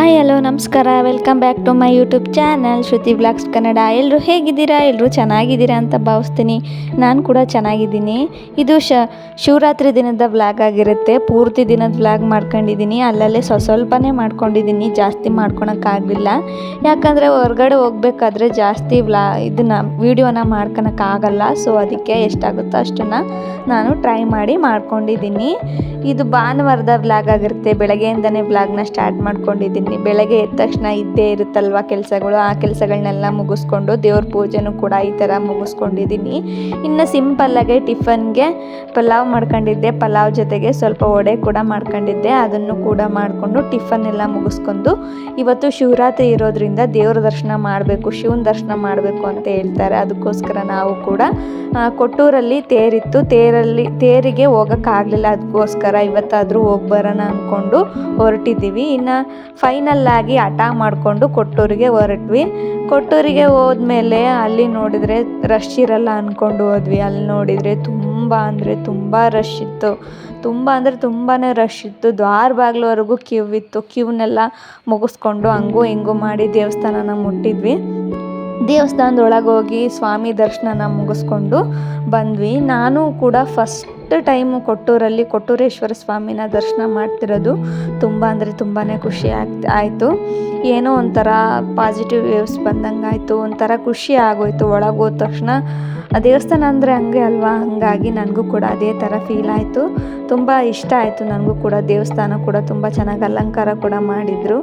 Hi hello ನಮಸ್ಕಾರ, welcome back to my YouTube channel Shruti vlogs Kannada. ಎಲ್ಲರೂ ಹೇಗಿದ್ದೀರಾ? ಎಲ್ಲರೂ ಚೆನ್ನಾಗಿದ್ದೀರಾ ಅಂತ ಭಾವಿಸ್ತೀನಿ. ನಾನು ಕೂಡ ಚೆನ್ನಾಗಿದ್ದೀನಿ. ಇದು ಶಿವರಾತ್ರಿ ದಿನದ ವ್ಲಾಗ್ ಆಗಿರುತ್ತೆ. ಪೂರ್ತಿ ದಿನದ ವ್ಲಾಗ್ ಮಾಡ್ಕೊಂಡಿದ್ದೀನಿ. ಅಲ್ಲಲ್ಲೇ ಸ್ವಲ್ಪನೇ ಮಾಡ್ಕೊಂಡಿದ್ದೀನಿ, ಜಾಸ್ತಿ ಮಾಡ್ಕೊಳಕ್ಕಾಗಲಿಲ್ಲ. ಯಾಕಂದರೆ ಹೊರಗಡೆ ಹೋಗ್ಬೇಕಾದ್ರೆ ಜಾಸ್ತಿ ಇದನ್ನು ವೀಡಿಯೋನ ಮಾಡ್ಕೊಳಕ್ಕಾಗಲ್ಲ. ಸೊ ಅದಕ್ಕೆ ಎಷ್ಟಾಗುತ್ತೋ ಅಷ್ಟನ್ನು ನಾನು ಟ್ರೈ ಮಾಡಿ ಮಾಡ್ಕೊಂಡಿದ್ದೀನಿ. ಇದು ಭಾನುವಾರದ ವ್ಲಾಗ್ ಆಗಿರುತ್ತೆ. ಬೆಳಗ್ಗೆಯಿಂದನೇ ವ್ಲಾಗ್ನ ಸ್ಟಾರ್ಟ್ ಮಾಡ್ಕೊಂಡಿದ್ದೀನಿ. ಬೆಳಗ್ಗೆ ಎದ್ದ ತಕ್ಷಣ ಇದ್ದೇ ಇರುತ್ತಲ್ವ ಕೆಲಸಗಳು, ಆ ಕೆಲಸಗಳನ್ನೆಲ್ಲ ಮುಗಿಸ್ಕೊಂಡು ದೇವ್ರ ಪೂಜೆನೂ ಕೂಡ ಈ ಥರ ಮುಗಿಸ್ಕೊಂಡಿದ್ದೀನಿ. ಇನ್ನು ಸಿಂಪಲ್ಲಾಗೆ ಟಿಫನ್ಗೆ ಪಲಾವ್ ಮಾಡ್ಕೊಂಡಿದ್ದೆ. ಪಲಾವ್ ಜೊತೆಗೆ ಸ್ವಲ್ಪ ವಡೆ ಕೂಡ ಮಾಡ್ಕೊಂಡಿದ್ದೆ. ಅದನ್ನು ಕೂಡ ಮಾಡಿಕೊಂಡು ಟಿಫನ್ ಎಲ್ಲ ಮುಗಿಸ್ಕೊಂಡು, ಇವತ್ತು ಶಿವರಾತ್ರಿ ಇರೋದ್ರಿಂದ ದೇವ್ರ ದರ್ಶನ ಮಾಡಬೇಕು, ಶಿವನ ದರ್ಶನ ಮಾಡಬೇಕು ಅಂತ ಹೇಳ್ತಾರೆ. ಅದಕ್ಕೋಸ್ಕರ ನಾವು ಕೂಡ ಕೊಟ್ಟೂರಲ್ಲಿ ತೇರಿತ್ತು, ತೇರಿಗೆ ಹೋಗೋಕ್ಕಾಗಲಿಲ್ಲ. ಅದಕ್ಕೋಸ್ಕರ ಇವತ್ತಾದರೂ ಹೋಗಿ ಬರೋಣ ಅಂದ್ಕೊಂಡು ಹೊರಟಿದ್ದೀವಿ. ಇನ್ನು ಫೈನಲ್ ಆಗಿ ಹಠ ಮಾಡಿಕೊಂಡು ಕೊಟ್ಟೂರಿಗೆ ಹೊರಟ್ವಿ. ಕೊಟ್ಟೂರಿಗೆ ಹೋದ್ಮೇಲೆ ಅಲ್ಲಿ ನೋಡಿದರೆ ರಶ್ ಇರಲ್ಲ ಅಂದ್ಕೊಂಡು ಹೋದ್ವಿ. ಅಲ್ಲಿ ನೋಡಿದರೆ ತುಂಬ ಅಂದರೆ ತುಂಬ ರಶ್ ಇತ್ತು. ತುಂಬ ಅಂದರೆ ತುಂಬಾ ರಶ್ ಇತ್ತು. ದ್ವಾರ ಬಾಗಿಲವರೆಗೂ ಕ್ಯೂ ಇತ್ತು. ಕ್ಯೂನೆಲ್ಲ ಮುಗಿಸ್ಕೊಂಡು ಹಂಗೂ ಹಿಂಗೂ ಮಾಡಿ ದೇವಸ್ಥಾನನ ಮುಟ್ಟಿದ್ವಿ. ದೇವಸ್ಥಾನದೊಳಗೆ ಹೋಗಿ ಸ್ವಾಮಿ ದರ್ಶನನ ಮುಗಿಸ್ಕೊಂಡು ಬಂದ್ವಿ. ನಾನು ಕೂಡ ಫಸ್ಟ್ ಟೈಮು ಕೊಟ್ಟೂರೇಶ್ವರ ಸ್ವಾಮಿನ ದರ್ಶನ ಮಾಡ್ತಿರೋದು. ತುಂಬ ಅಂದರೆ ತುಂಬಾ ಖುಷಿ ಆಯಿತು. ಏನೋ ಒಂಥರ ಪಾಸಿಟಿವ್ ವೇವ್ಸ್ ಬಂದಂಗೆ ಆಯಿತು. ಒಂಥರ ಖುಷಿ ಆಗೋಯ್ತು. ಒಳಗೆ ಹೋದ ತಕ್ಷಣ ದೇವಸ್ಥಾನ ಅಂದರೆ ಹಂಗೆ ಅಲ್ವಾ, ಹಾಗಾಗಿ ನನಗೂ ಕೂಡ ಅದೇ ಥರ ಫೀಲ್ ಆಯಿತು. ತುಂಬ ಇಷ್ಟ ಆಯಿತು ನನಗೂ ಕೂಡ. ದೇವಸ್ಥಾನ ಕೂಡ ತುಂಬ ಚೆನ್ನಾಗಿ ಅಲಂಕಾರ ಕೂಡ ಮಾಡಿದರು.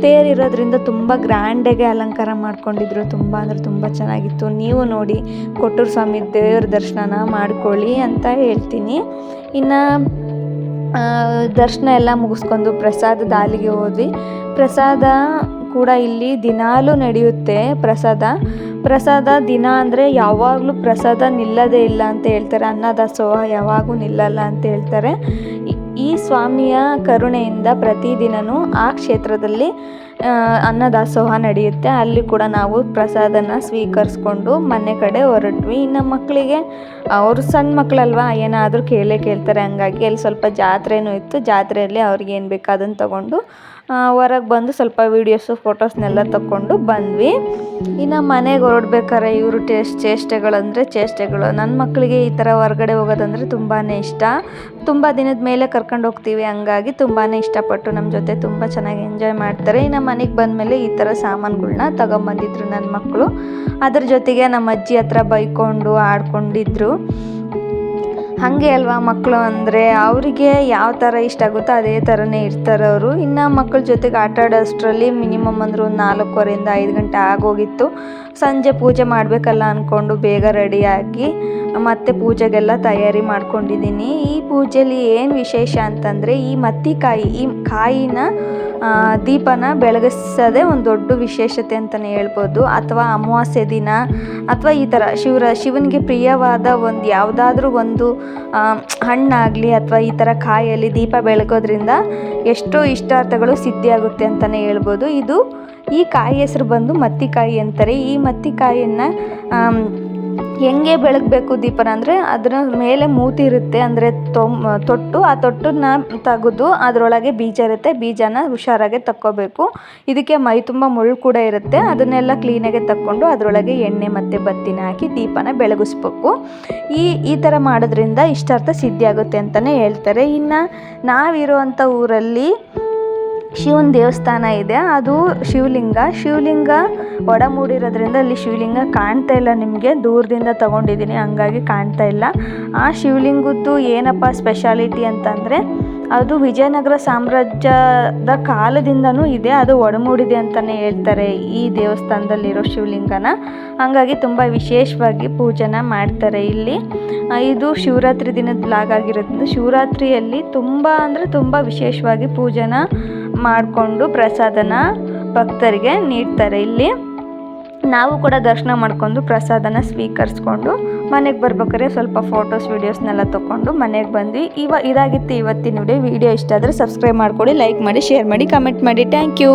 ತೇರಿರೋದ್ರಿಂದ ತುಂಬ ಗ್ರ್ಯಾಂಡಾಗೆ ಅಲಂಕಾರ ಮಾಡ್ಕೊಂಡಿದ್ರು. ತುಂಬ ಅಂದರೆ ತುಂಬ ಚೆನ್ನಾಗಿತ್ತು. ನೀವು ನೋಡಿ ಕೊಟ್ಟೂರು ಸ್ವಾಮಿ ದೇವ್ರ ದರ್ಶನನ ಮಾಡ್ಕೊಳ್ಳಿ ಅಂತ ಹೇಳ್ತೀನಿ. ಇನ್ನು ದರ್ಶನ ಎಲ್ಲ ಮುಗಿಸ್ಕೊಂಡು ಪ್ರಸಾದದ ಹಾಲಿಗೆ ಹೋದ್ವಿ. ಪ್ರಸಾದ ಕೂಡ ಇಲ್ಲಿ ದಿನಾಲೂ ನಡೆಯುತ್ತೆ. ಪ್ರಸಾದ ದಿನ ಅಂದರೆ ಯಾವಾಗಲೂ ಪ್ರಸಾದ ನಿಲ್ಲದೇ ಇಲ್ಲ ಅಂತ ಹೇಳ್ತಾರೆ. ಅನ್ನದಾಸೋಹ ಯಾವಾಗೂ ನಿಲ್ಲಲ್ಲ ಅಂತ ಹೇಳ್ತಾರೆ. ಈ ಸ್ವಾಮಿಯ ಕರುಣೆಯಿಂದ ಪ್ರತಿದಿನವೂ ಆ ಕ್ಷೇತ್ರದಲ್ಲಿ ಅನ್ನದಾಸೋಹ ನಡೆಯುತ್ತೆ. ಅಲ್ಲಿ ಕೂಡ ನಾವು ಪ್ರಸಾದನ ಸ್ವೀಕರಿಸ್ಕೊಂಡು ಮನೆ ಕಡೆ ಹೊರಟ್ವಿ. ಇನ್ನು ಮಕ್ಕಳಿಗೆ, ಅವರು ಸಣ್ಣ ಮಕ್ಕಳಲ್ವ, ಏನಾದರೂ ಕೇಳ್ತಾರೆ. ಹಂಗಾಗಿ ಅಲ್ಲಿ ಸ್ವಲ್ಪ ಜಾತ್ರೆನೂ ಇತ್ತು. ಜಾತ್ರೆಯಲ್ಲಿ ಅವ್ರಿಗೆ ಏನು ಬೇಕು ಅದನ್ನು ತೊಗೊಂಡು ಹೊರಗೆ ಬಂದು ಸ್ವಲ್ಪ ವೀಡಿಯೋಸು ಫೋಟೋಸ್ನೆಲ್ಲ ತಗೊಂಡು ಬಂದ್ವಿ. ಇನ್ನು ಮನೆಗೆ ಹೊರಡ್ಬೇಕಾರೆ ಇವರು ಚೇಷ್ಟೆಗಳು. ನನ್ನ ಮಕ್ಕಳಿಗೆ ಈ ಥರ ಹೊರಗಡೆ ಹೋಗೋದಂದರೆ ತುಂಬಾ ಇಷ್ಟ. ತುಂಬ ದಿನದ ಮೇಲೆ ಕರ್ಕೊಂಡು ಹೋಗ್ತೀವಿ. ಹಂಗಾಗಿ ತುಂಬಾ ಇಷ್ಟಪಟ್ಟು ನಮ್ಮ ಜೊತೆ ತುಂಬ ಚೆನ್ನಾಗಿ ಎಂಜಾಯ್ ಮಾಡ್ತಾರೆ. ಇನ್ನು ಮನೆಗೆ ಬಂದಮೇಲೆ ಈ ಥರ ಸಾಮಾನುಗಳ್ನ ತಗೊಂಬಂದಿದ್ರು ನನ್ನ ಮಕ್ಕಳು. ಅದ್ರ ಜೊತೆಗೆ ನಮ್ಮ ಅಜ್ಜಿ ಹತ್ರ ಬೈಕೊಂಡು ಆಡ್ಕೊಂಡಿದ್ರು. ಹಾಗೆ ಅಲ್ವಾ ಮಕ್ಕಳು ಅಂದರೆ, ಅವರಿಗೆ ಯಾವ ಥರ ಇಷ್ಟ ಆಗುತ್ತೋ ಅದೇ ಥರನೇ ಇರ್ತಾರೆ ಅವರು. ಇನ್ನು ಮಕ್ಕಳ ಜೊತೆಗೆ ಆಟ ಆಡೋಷ್ಟರಲ್ಲಿ ಮಿನಿಮಮ್ ಅಂದ್ರೆ ಒಂದು 4:15 5 ಗಂಟೆ ಆಗೋಗಿತ್ತು. ಸಂಜೆ ಪೂಜೆ ಮಾಡಬೇಕಲ್ಲ ಅಂದ್ಕೊಂಡು ಬೇಗ ರೆಡಿಯಾಗಿ ಮತ್ತೆ ಪೂಜೆಗೆಲ್ಲ ತಯಾರಿ ಮಾಡ್ಕೊಂಡಿದ್ದೀನಿ. ಈ ಪೂಜೆಯಲ್ಲಿ ಏನು ವಿಶೇಷ ಅಂತಂದರೆ, ಈ ಮತ್ತಿಕಾಯಿ, ಈ ಕಾಯಿನ ದೀಪನ ಬೆಳಗಿಸೋದೇ ಒಂದು ದೊಡ್ಡ ವಿಶೇಷತೆ ಅಂತಲೇ ಹೇಳ್ಬೋದು. ಅಥವಾ ಅಮಾವಾಸ್ಯೆ ದಿನ ಅಥವಾ ಈ ಥರ ಶಿವನಿಗೆ ಪ್ರಿಯವಾದ ಒಂದು ಯಾವುದಾದ್ರೂ ಒಂದು ಹಣ್ಣಾಗಲಿ ಅಥವಾ ಈ ಥರ ಕಾಯಲ್ಲಿ ದೀಪ ಬೆಳಗೋದ್ರಿಂದ ಎಷ್ಟೋ ಇಷ್ಟಾರ್ಥಗಳು ಸಿದ್ಧಿಯಾಗುತ್ತೆ ಅಂತಲೇ ಹೇಳ್ಬೋದು. ಈ ಕಾಯಿ ಹೆಸರು ಬಂದು ಮತ್ತಿಕಾಯಿ ಅಂತಾರೆ. ಈ ಮತ್ತಿಕಾಯಿಯನ್ನು ಹೆಂಗೆ ಬೆಳಗಬೇಕು ದೀಪನ ಅಂದರೆ, ಅದರ ಮೇಲೆ ಮೂತಿ ಇರುತ್ತೆ, ಅಂದರೆ ತೊಟ್ಟು, ಆ ತೊಟ್ಟನ್ನ ತೆಗೆದು ಅದರೊಳಗೆ ಬೀಜ ಇರುತ್ತೆ. ಬೀಜನ ಹುಷಾರಾಗೆ ತಕ್ಕೋಬೇಕು. ಇದಕ್ಕೆ ಮೈ ತುಂಬ ಮುಳ್ಳು ಕೂಡ ಇರುತ್ತೆ. ಅದನ್ನೆಲ್ಲ ಕ್ಲೀನಾಗೆ ತಕ್ಕೊಂಡು ಅದರೊಳಗೆ ಎಣ್ಣೆ ಮತ್ತು ಬತ್ತಿನ ಹಾಕಿ ದೀಪನ ಬೆಳಗಿಸ್ಬೇಕು. ಈ ಥರ ಮಾಡೋದ್ರಿಂದ ಇಷ್ಟಾರ್ಥ ಸಿದ್ಧಿಯಾಗುತ್ತೆ ಅಂತಲೇ ಹೇಳ್ತಾರೆ. ಇನ್ನು ನಾವಿರುವಂಥ ಊರಲ್ಲಿ ಶಿವನ ದೇವಸ್ಥಾನ ಇದೆ. ಅದು ಶಿವಲಿಂಗ ಒಡ ಮೂಡಿರೋದ್ರಿಂದ ಅಲ್ಲಿ ಶಿವಲಿಂಗ ಕಾಣ್ತಾ ಇಲ್ಲ. ನಿಮಗೆ ದೂರದಿಂದ ತಗೊಂಡಿದ್ದೀನಿ, ಹಂಗಾಗಿ ಕಾಣ್ತಾ ಇಲ್ಲ. ಆ ಶಿವಲಿಂಗದ್ದು ಏನಪ್ಪ ಸ್ಪೆಷಾಲಿಟಿ ಅಂತಂದರೆ, ಅದು ವಿಜಯನಗರ ಸಾಮ್ರಾಜ್ಯದ ಕಾಲದಿಂದನೂ ಇದೆ. ಅದು ಒಡಮೂಡಿದೆ ಅಂತಲೇ ಹೇಳ್ತಾರೆ ಈ ದೇವಸ್ಥಾನದಲ್ಲಿರೋ ಶಿವಲಿಂಗನ. ಹಾಗಾಗಿ ತುಂಬ ವಿಶೇಷವಾಗಿ ಪೂಜೆನ ಮಾಡ್ತಾರೆ ಇಲ್ಲಿ. ಇದು ಶಿವರಾತ್ರಿ ದಿನದ ವ್ಲಾಗ್ ಆಗಿರೋದ್ರಿಂದ ಶಿವರಾತ್ರಿಯಲ್ಲಿ ತುಂಬ ಅಂದರೆ ತುಂಬ ವಿಶೇಷವಾಗಿ ಪೂಜೆನ ಮಾಡಿಕೊಂಡು ಪ್ರಸಾದನ ಭಕ್ತರಿಗೆ ನೀಡ್ತಾರೆ. ಇಲ್ಲಿ ನಾವು ಕೂಡ ದರ್ಶನ ಮಾಡ್ಕೊಂಡು ಪ್ರಸಾದನ ಸ್ವೀಕರಿಸ್ಕೊಂಡು ಮನೆಗೆ ಬರ್ಬೇಕಾದ್ರೆ ಸ್ವಲ್ಪ ಫೋಟೋಸ್ ವೀಡಿಯೋಸ್ನೆಲ್ಲ ತೊಗೊಂಡು ಮನೆಗೆ ಬಂದ್ವಿ. ಇದಾಗಿತ್ತು ಇವತ್ತಿನ ವಿಡಿಯೋ ಇಷ್ಟ ಆದರೆ ಸಬ್ಸ್ಕ್ರೈಬ್ ಮಾಡ್ಕೊಳ್ಳಿ, ಲೈಕ್ ಮಾಡಿ, ಶೇರ್ ಮಾಡಿ, ಕಮೆಂಟ್ ಮಾಡಿ. Thank you.